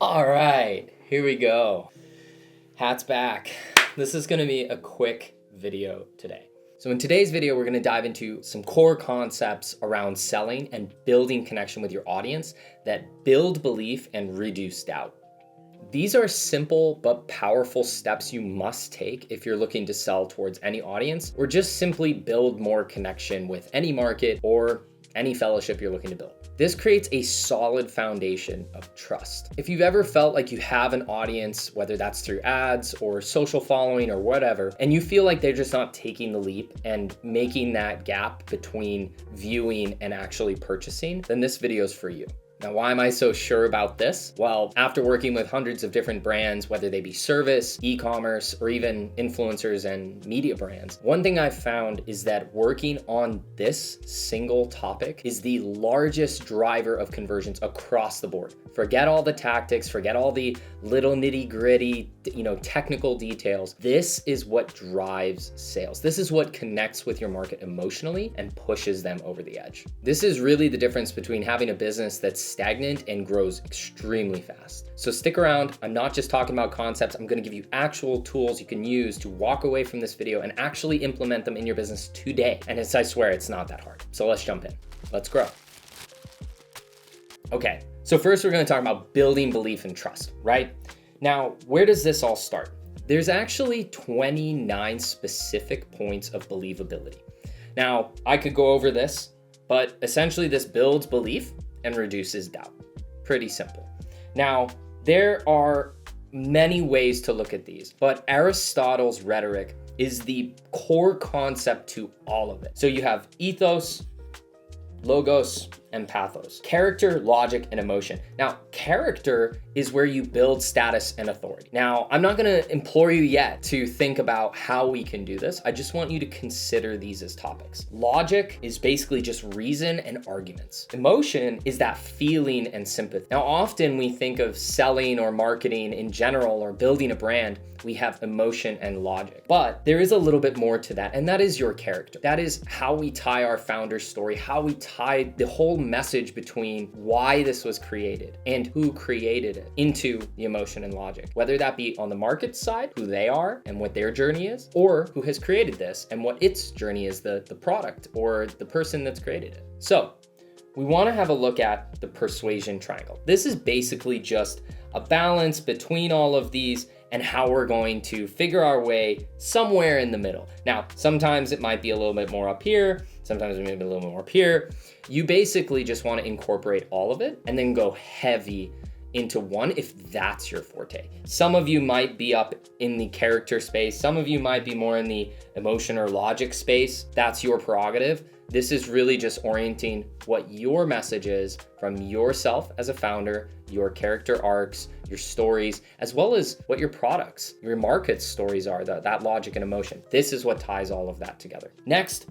All right, here we go. Hat's back. This is gonna be a quick video today. So in today's video, we're gonna dive into some core concepts around selling and building connection with your audience that build belief and reduce doubt. These are simple but powerful steps you must take if you're looking to sell towards any audience or just simply build more connection with any market or any fellowship you're looking to build. This creates a solid foundation of trust. If you've ever felt like you have an audience, whether that's through ads or social following or whatever, and you feel like they're just not taking the leap and making that gap between viewing and actually purchasing, then this video is for you. Now, why am I so sure about this? Well, after working with hundreds of different brands, whether they be service, e-commerce, or even influencers and media brands, one thing I've found is that working on this single topic is the largest driver of conversions across the board. Forget all the tactics, forget all the little nitty-gritty, technical details. This is what drives sales. This is what connects with your market emotionally and pushes them over the edge. This is really the difference between having a business that's stagnant and grows extremely fast. So stick around. I'm not just talking about concepts. I'm going to give you actual tools you can use to walk away from this video and actually implement them in your business today. And I swear it's not that hard. So let's jump in. Let's grow. Okay, so first we're going to talk about building belief and trust, right? Now, where does this all start? There's actually 29 specific points of believability. Now, I could go over this, but essentially this builds belief and reduces doubt. Pretty simple. Now, there are many ways to look at these, but Aristotle's rhetoric is the core concept to all of it. So you have ethos, logos, and pathos. Character, logic, and emotion. Now, character is where you build status and authority. Now, I'm not gonna implore you yet to think about how we can do this. I just want you to consider these as topics. Logic is basically just reason and arguments. Emotion is that feeling and sympathy. Now, often we think of selling or marketing in general or building a brand, we have emotion and logic. But there is a little bit more to that, and that is your character. That is how we tie our founder's story, how we tie the whole message between why this was created and who created it into the emotion and logic. Whether that be on the market side, who they are and what their journey is, or who has created this and what its journey is, the product or the person that's created it. So we want to have a look at the persuasion triangle. This is basically just a balance between all of these and how we're going to figure our way somewhere in the middle. Now, sometimes it might be a little bit more up here, sometimes it may be a little bit more up here. You basically just want to incorporate all of it and then go heavy into one if that's your forte. Some of you might be up in the character space. Some of you might be more in the emotion or logic space. That's your prerogative. This is really just orienting what your message is from yourself as a founder, your character arcs, your stories, as well as what your products, your market stories are, that logic and emotion. This is what ties all of that together. Next,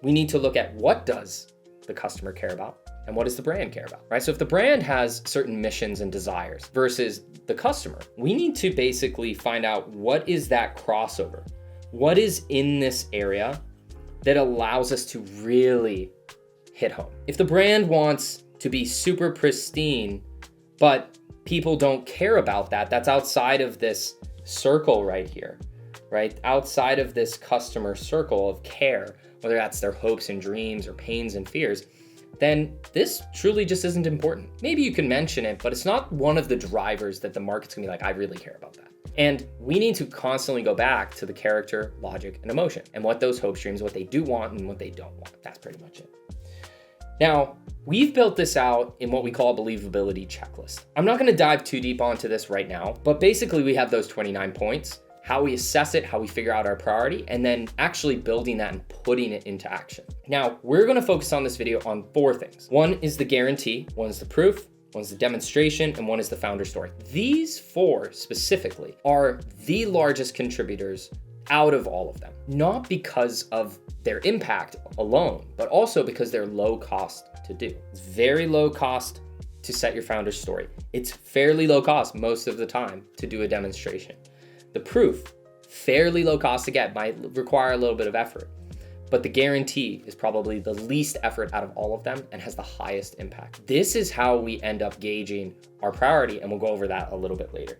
we need to look at what does the customer care about and what does the brand care about, right? So if the brand has certain missions and desires versus the customer, we need to basically find out what is that crossover? What is in this area that allows us to really hit home? If the brand wants to be super pristine, but people don't care about that, that's outside of this circle right here, right? Outside of this customer circle of care, whether that's their hopes and dreams or pains and fears, then this truly just isn't important. Maybe you can mention it, but it's not one of the drivers that the market's gonna be like, I really care about that. And we need to constantly go back to the character, logic, and emotion, and what those hope streams, what they do want and what they don't want. That's pretty much it. Now, we've built this out in what we call a believability checklist. I'm not gonna dive too deep onto this right now, but basically we have those 29 points, how we assess it, how we figure out our priority, and then actually building that and putting it into action. Now, we're gonna focus on this video on 4 things. One is the guarantee, one is the proof, one is the demonstration, and one is the founder story. These 4 specifically are the largest contributors out of all of them, not because of their impact alone, but also because they're low cost to do. It's very low cost to set your founder's story. It's fairly low cost most of the time to do a demonstration. The proof, fairly low cost to get, might require a little bit of effort. but the guarantee is probably the least effort out of all of them and has the highest impact. This is how we end up gauging our priority, and we'll go over that a little bit later.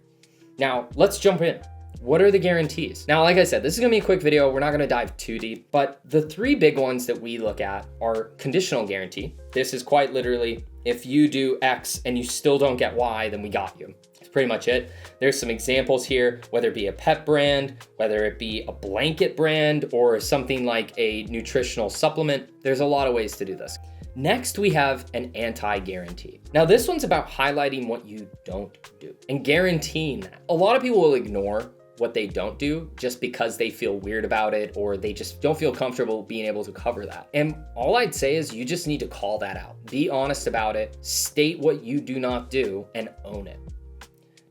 Now, let's jump in. What are the guarantees? Now, like I said, this is gonna be a quick video. We're not gonna dive too deep, but the three big ones that we look at are conditional guarantee. This is quite literally, if you do X and you still don't get Y, then we got you. That's pretty much it. There's some examples here, whether it be a pet brand, whether it be a blanket brand, or something like a nutritional supplement. There's a lot of ways to do this. Next, we have an anti-guarantee. Now, this one's about highlighting what you don't do and guaranteeing that. A lot of people will ignore what they don't do just because they feel weird about it, or they just don't feel comfortable being able to cover that. And all I'd say is you just need to call that out. Be honest about it, state what you do not do, and own it.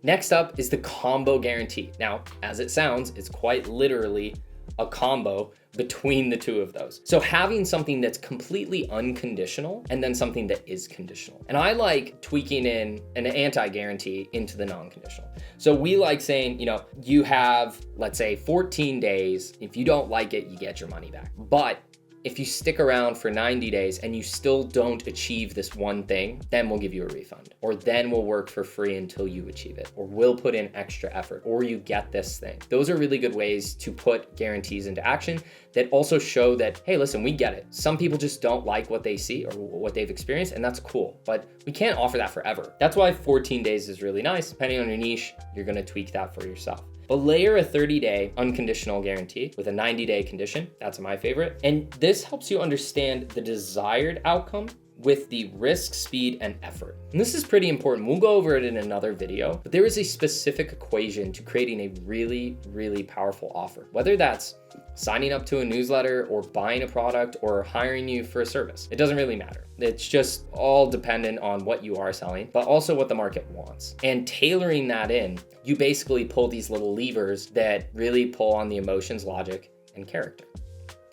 Next up is the combo guarantee. Now, as it sounds, it's quite literally a combo between the two of those. So having something that's completely unconditional and then something that is conditional. And I like tweaking in an anti-guarantee into the non-conditional. So we like saying, you have, let's say 14 days. If you don't like it, you get your money back. But if you stick around for 90 days and you still don't achieve this one thing, then we'll give you a refund, or then we'll work for free until you achieve it, or we'll put in extra effort, or you get this thing. Those are really good ways to put guarantees into action that also show that, hey, listen, we get it. Some people just don't like what they see or what they've experienced, and that's cool, but we can't offer that forever. That's why 14 days is really nice. Depending on your niche, you're gonna tweak that for yourself. But layer a 30-day unconditional guarantee with a 90-day condition. That's my favorite. And this helps you understand the desired outcome with the risk, speed, and effort. And this is pretty important. We'll go over it in another video, but there is a specific equation to creating a really, really powerful offer, whether that's signing up to a newsletter or buying a product or hiring you for a service. It doesn't really matter. It's just all dependent on what you are selling, but also what the market wants. And tailoring that in, you basically pull these little levers that really pull on the emotions, logic, and character.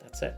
That's it.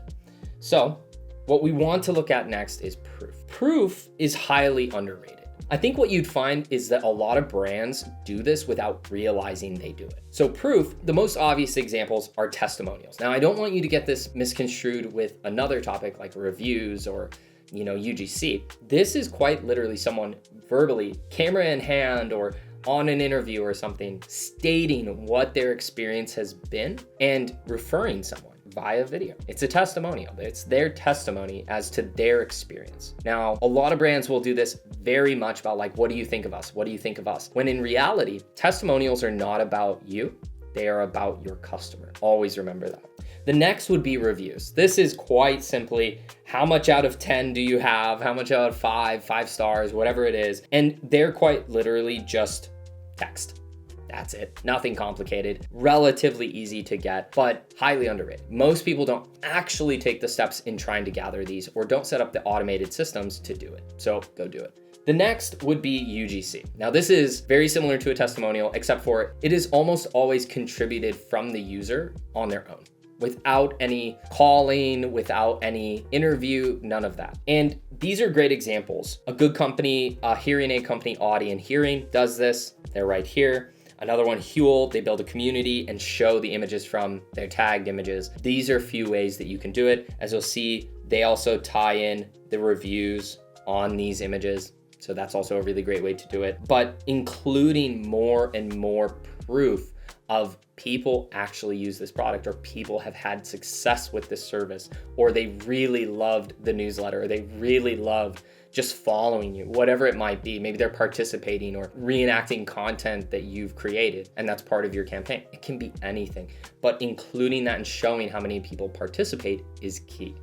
So what we want to look at next is proof. Proof is highly underrated. I think what you'd find is that a lot of brands do this without realizing they do it. So proof, the most obvious examples are testimonials. Now, I don't want you to get this misconstrued with another topic like reviews or UGC. This is quite literally someone verbally, camera in hand or on an interview or something, stating what their experience has been and referring someone via video. It's a testimonial. It's their testimony as to their experience. Now, a lot of brands will do this very much about like, what do you think of us? What do you think of us? When in reality, testimonials are not about you. They are about your customer. Always remember that. The next would be reviews. This is quite simply how much out of 10 do you have? How much out of 5 stars, whatever it is. And they're quite literally just text. That's it. Nothing complicated, relatively easy to get, but highly underrated. Most people don't actually take the steps in trying to gather these or don't set up the automated systems to do it. So go do it. The next would be UGC. Now this is very similar to a testimonial, except for it is almost always contributed from the user on their own, without any calling, without any interview, none of that. And these are great examples. A good company, a hearing aid company, Audi Hearing, does this. They're right here. Another one, Huel, they build a community and show the images from their tagged images. These are a few ways that you can do it. As you'll see, they also tie in the reviews on these images. So that's also a really great way to do it. But including more and more proof of people actually use this product, or people have had success with this service, or they really loved the newsletter, or they really loved just following you, whatever it might be. Maybe they're participating or reenacting content that you've created, and that's part of your campaign. It can be anything, but including that and showing how many people participate is key.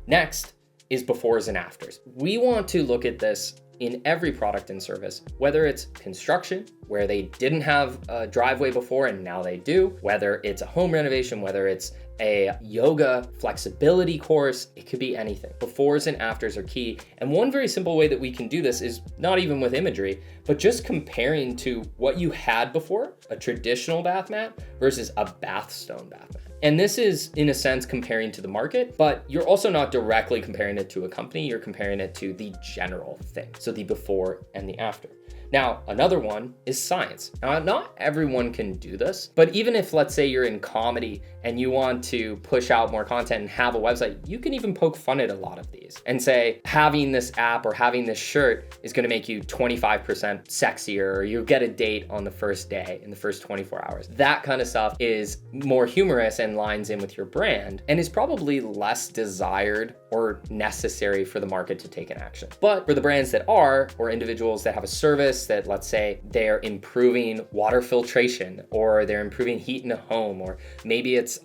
Next is befores and afters. We want to look at this in every product and service, whether it's construction, where they didn't have a driveway before and now they do, whether it's a home renovation, whether it's a yoga flexibility course, it could be anything. Befores and afters are key. And one very simple way that we can do this is not even with imagery, but just comparing to what you had before, a traditional bath mat versus a bath stone bath mat. And this is, in a sense, comparing to the market, but you're also not directly comparing it to a company. You're comparing it to the general thing. So the before and the after. Now, another one is science. Now, not everyone can do this, but even if, let's say, you're in comedy and you want to push out more content and have a website, you can even poke fun at a lot of these and say, having this app or having this shirt is going to make you 25% sexier, or you'll get a date on the first day in the first 24 hours. That kind of stuff is more humorous and lines in with your brand and is probably less desired or necessary for the market to take an action. But for the brands that are, or individuals that have a service that, let's say, they're improving water filtration, or they're improving heat in a home, or maybe it's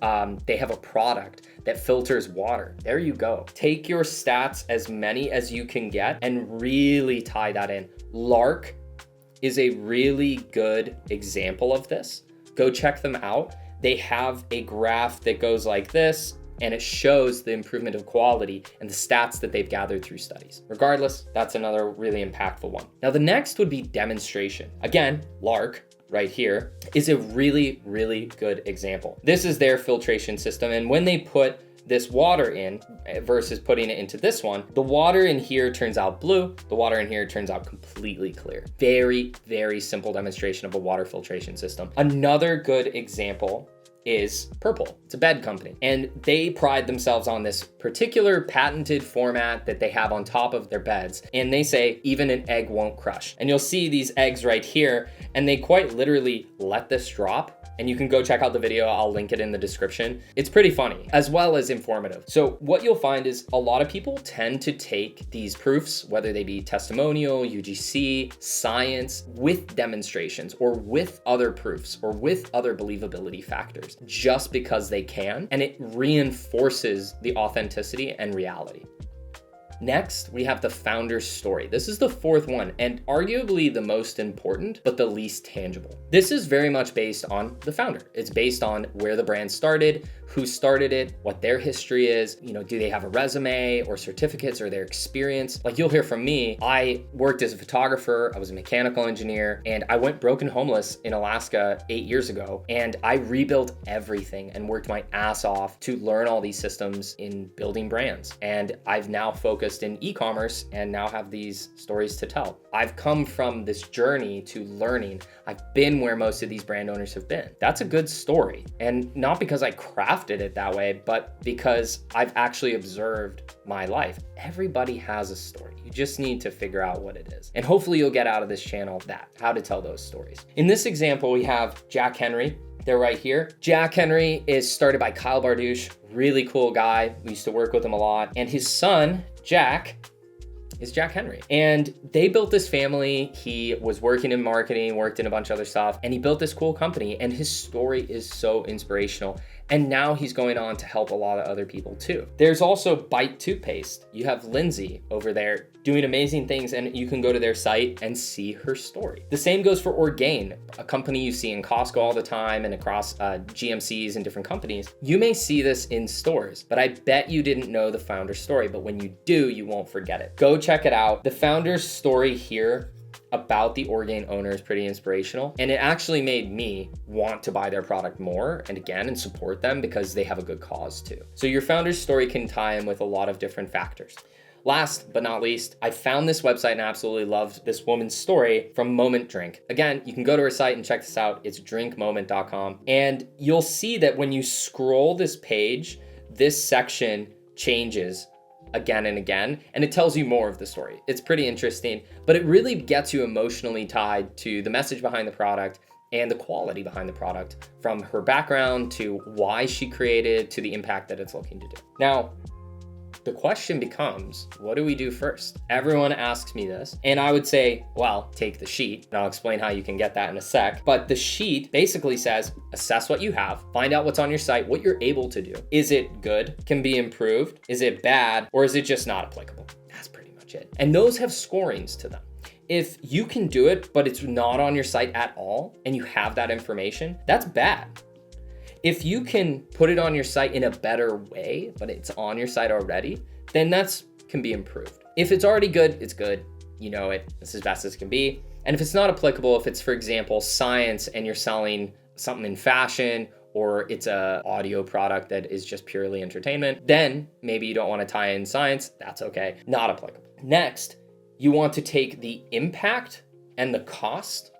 they have a product that filters water. There you go. Take your stats, as many as you can get, and really tie that in. Lark is a really good example of this. Go check them out. They have a graph that goes like this, and it shows the improvement of quality and the stats that they've gathered through studies. Regardless, that's another really impactful one. Now, the next would be demonstration. Again, Lark, right here, is a really, really good example. This is their filtration system, and when they put this water in versus putting it into this one, the water in here turns out blue, the water in here turns out completely clear. Very, very simple demonstration of a water filtration system. Another good example is Purple. It's a bed company, and they pride themselves on this particular patented format that they have on top of their beds. And they say even an egg won't crush. And you'll see these eggs right here, and they quite literally let this drop. And you can go check out the video. I'll link it in the description. It's pretty funny as well as informative. So what you'll find is a lot of people tend to take these proofs, whether they be testimonial, UGC, science, with demonstrations or with other proofs or with other believability factors, just because they can, and it reinforces the authenticity and reality. Next, we have the founder's story. This is the fourth one, and arguably the most important, but the least tangible. This is very much based on the founder. It's based on where the brand started, who started it, what their history is, do they have a resume or certificates or their experience? Like you'll hear from me, I worked as a photographer, I was a mechanical engineer, and I went broken homeless in Alaska 8 years ago, and I rebuilt everything and worked my ass off to learn all these systems in building brands. And I've now focused in e-commerce and now have these stories to tell. I've come from this journey to learning. I've been where most of these brand owners have been. That's a good story. And not because I crafted it that way, but because I've actually observed my life. Everybody has a story. You just need to figure out what it is. And hopefully you'll get out of this channel how to tell those stories. In this example, we have Jack Henry. They're right here. Jack Henry is started by Kyle Bardouche, really cool guy. We used to work with him a lot. And his son, Jack, is Jack Henry. And they built this family. He was working in marketing, worked in a bunch of other stuff, and he built this cool company. And his story is so inspirational. And now he's going on to help a lot of other people too. There's also Bite Toothpaste. You have Lindsay over there doing amazing things, and you can go to their site and see her story. The same goes for Orgain, a company you see in Costco all the time and across GMCs and different companies. You may see this in stores, but I bet you didn't know the founder's story, but when you do, you won't forget it. Go check it out. The founder's story here about the Orgain owner is pretty inspirational, and it actually made me want to buy their product more and again and support them because they have a good cause too. So your founder's story can tie in with a lot of different factors. Last but not least, I found this website and absolutely loved this woman's story from Moment Drink. Again, you can go to her site and check this out. It's drinkmoment.com. And you'll see that when you scroll this page, this section changes again and again, and it tells you more of the story. It's pretty interesting, but it really gets you emotionally tied to the message behind the product and the quality behind the product, from her background to why she created to the impact that it's looking to do. Now, the question becomes, what do we do first? Everyone asks me this, and I would say, well, take the sheet, and I'll explain how you can get that in a sec. But the sheet basically says, assess what you have, find out what's on your site, what you're able to do. Is it good? Can be improved? Is it bad? Or is it just not applicable? That's pretty much it. And those have scorings to them. If you can do it, but it's not on your site at all, and you have that information, that's bad. If you can put it on your site in a better way, but it's on your site already, then that's can be improved. If it's already good, it's good. You know it. It's as best as it can be. And if it's not applicable, if it's, for example, science and you're selling something in fashion, or it's a audio product that is just purely entertainment, then maybe you don't want to tie in science. That's okay. Not applicable. Next, you want to take the impact and the cost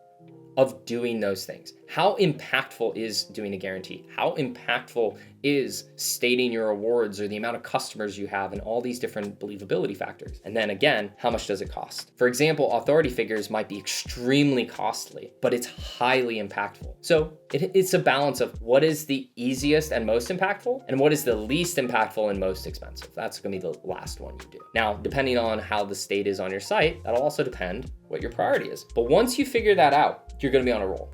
of doing those things. How impactful is doing a guarantee? How impactful is stating your awards or the amount of customers you have and all these different believability factors? And then again, how much does it cost? For example, authority figures might be extremely costly, but it's highly impactful. So it's a balance of what is the easiest and most impactful and what is the least impactful and most expensive. That's gonna be the last one you do. Now, depending on how the state is on your site, that'll also depend what your priority is. But once you figure that out, you're gonna be on a roll.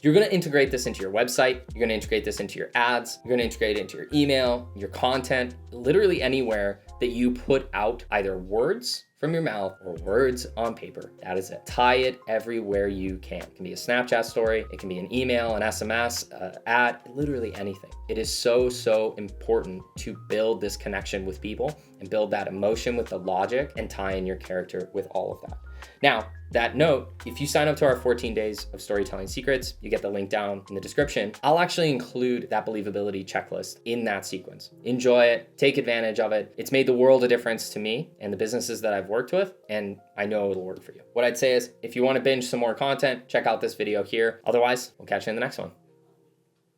You're gonna integrate this into your website. You're gonna integrate this into your ads. You're gonna integrate it into your email, your content, literally anywhere that you put out either words from your mouth or words on paper. That is it. Tie it everywhere you can. It can be a Snapchat story. It can be an email, an SMS, ad, literally anything. It is so important to build this connection with people and build that emotion with the logic and tie in your character with all of that. Now, that note, if you sign up to our 14 days of storytelling secrets, you get the link down in the description. I'll actually include that believability checklist in that sequence. Enjoy it, take advantage of it. It's made the world a difference to me and the businesses that I've worked with, and I know it'll work for you. What I'd say is, if you want to binge some more content, check out this video here. Otherwise, we'll catch you in the next one.